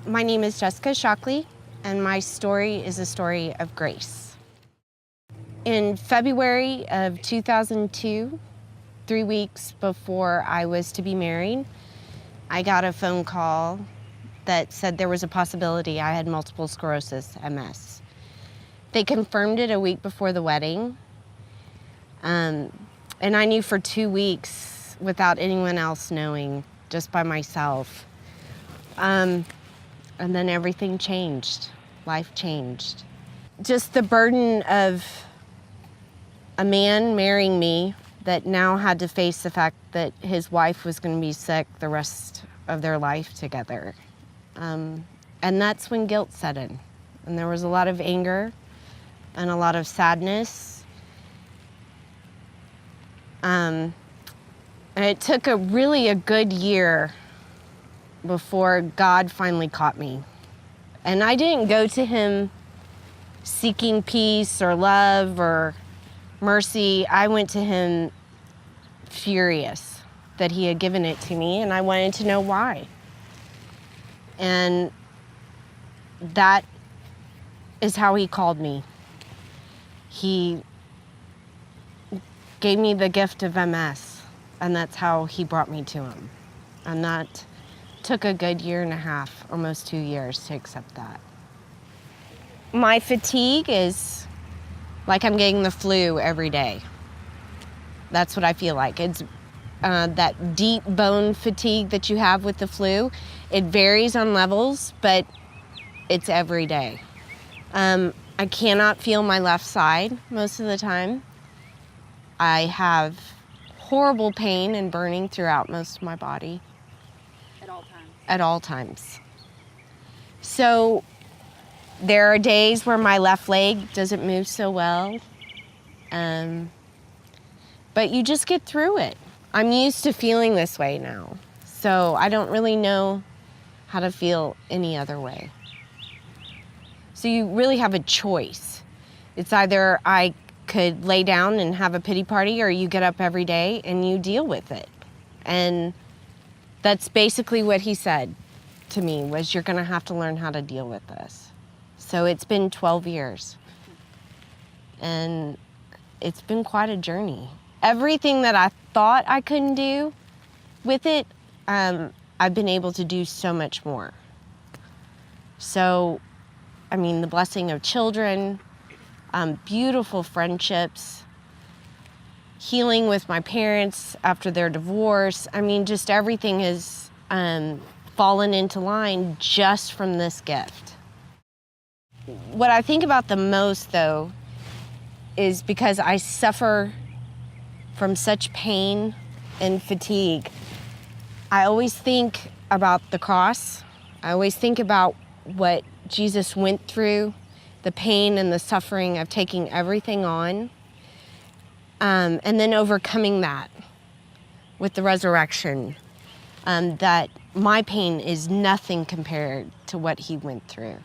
My name is Jessica Shockley, and my story is a story of grace. In February of 2002, 3 weeks before I was to be married, I got a phone call that said there was a possibility I had multiple sclerosis, MS. They confirmed it a week before the wedding, and I knew for 2 weeks without anyone else knowing, just by myself. And then everything changed. Life changed. Just the burden of a man marrying me that now had to face the fact that his wife was going to be sick the rest of their life together. And that's when guilt set in. And there was a lot of anger and a lot of sadness. And it took a good year before God finally caught me. And I didn't go to him seeking peace or love or mercy. I went to him furious that he had given it to me, and I wanted to know why. And that is how he called me. He gave me the gift of MS, and that's how he brought me to him. And that took a good 1.5 years, almost 2 years, to accept that. My fatigue is like I'm getting the flu every day. That's what I feel like. It's that deep bone fatigue that you have with the flu. It varies on levels, but it's every day. I cannot feel my left side most of the time. I have horrible pain and burning throughout most of my body. At all times. So there are days where my left leg doesn't move so well, but you just get through it. I'm used to feeling this way now, so I don't really know how to feel any other way. So you really have a choice. It's either I could lay down and have a pity party, or you get up every day and you deal with it. And that's basically what he said to me, was you're gonna have to learn how to deal with this. So it's been 12 years. And it's been quite a journey. Everything that I thought I couldn't do with it, I've been able to do so much more. So, I mean, the blessing of children, beautiful friendships, healing with my parents after their divorce. I mean, just everything has fallen into line just from this gift. What I think about the most, though, is because I suffer from such pain and fatigue, I always think about the cross. I always think about what Jesus went through, the pain and the suffering of taking everything on. And then overcoming that with the resurrection, that my pain is nothing compared to what he went through.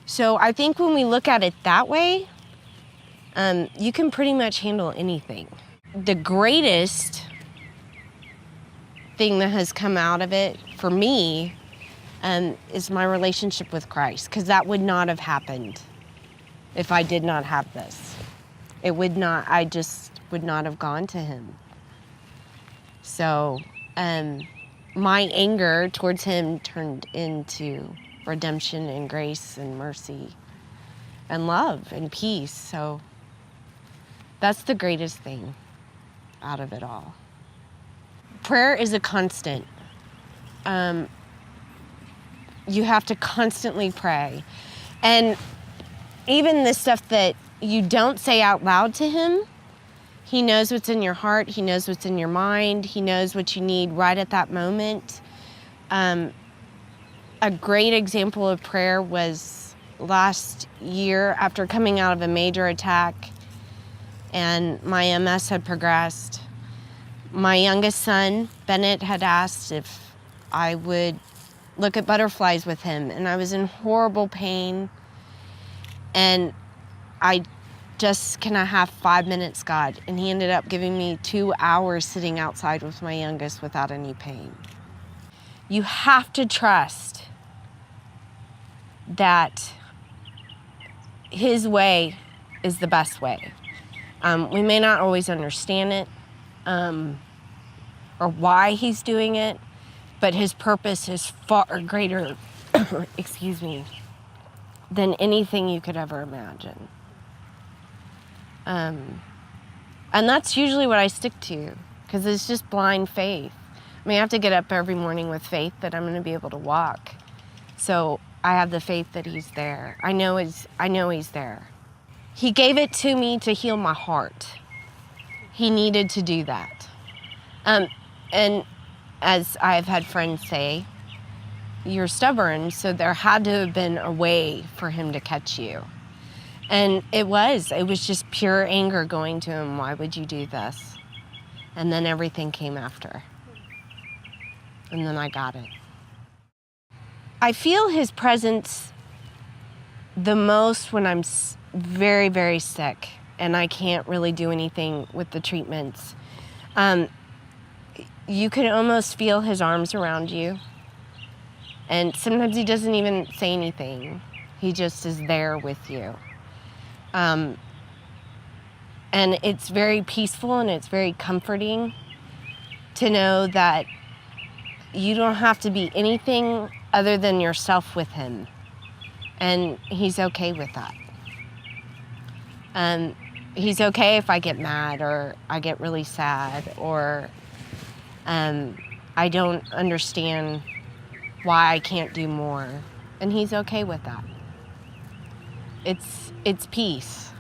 So I think when we look at it that way, you can pretty much handle anything. The greatest thing that has come out of it for me is my relationship with Christ, because that would not have happened if I did not have this. It would not, I just would not have gone to him. So my anger towards him turned into redemption and grace and mercy and love and peace. So that's the greatest thing out of it all. Prayer is a constant. You have to constantly pray. And even the stuff that you don't say out loud to him, he knows what's in your heart, he knows what's in your mind, he knows what you need right at that moment. A great example of prayer was last year after coming out of a major attack and my MS had progressed. My youngest son, Bennett, had asked if I would look at butterflies with him, and I was in horrible pain. And I just, can I have 5 minutes, God? And he ended up giving me 2 hours sitting outside with my youngest without any pain. You have to trust that his way is the best way. We may not always understand it or why he's doing it, but his purpose is far greater, excuse me, than anything you could ever imagine. And that's usually what I stick to, because it's just blind faith. I mean, I have to get up every morning with faith that I'm going to be able to walk. So I have the faith that he's there. I know he's there. He gave it to me to heal my heart. He needed to do that. And as I've had friends say, you're stubborn, so there had to have been a way for him to catch you. And it was just pure anger going to him. Why would you do this? And then everything came after. And then I got it. I feel his presence the most when I'm very, very sick and I can't really do anything with the treatments. You can almost feel his arms around you. And sometimes he doesn't even say anything. He just is there with you. And it's very peaceful and it's very comforting to know that you don't have to be anything other than yourself with him. And he's okay with that. He's okay if I get mad or I get really sad or I don't understand why I can't do more. And he's okay with that. It's peace.